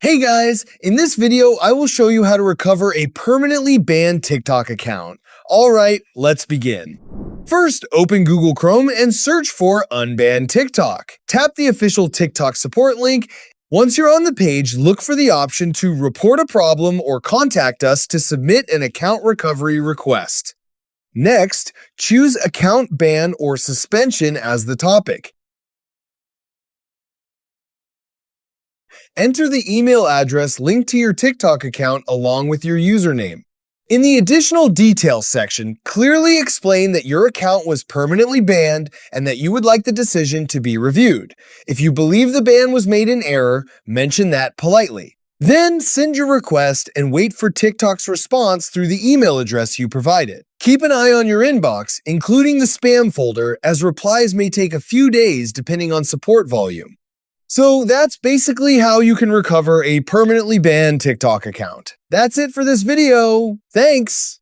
Hey guys, in this video, I will show you how to recover a permanently banned TikTok account. Alright, let's begin. First, open Google Chrome and search for Unban TikTok. Tap the official TikTok support link. Once you're on the page, look for the option to report a problem or contact us to submit an account recovery request. Next, choose account ban or suspension as the topic. Enter the email address linked to your TikTok account along with your username. In the additional details section, clearly explain that your account was permanently banned and that you would like the decision to be reviewed. If you believe the ban was made in error, mention that politely. Then send your request and wait for TikTok's response through the email address you provided. Keep an eye on your inbox, including the spam folder, as replies may take a few days depending on support volume. So that's basically how you can recover a permanently banned TikTok account. That's it for this video. Thanks!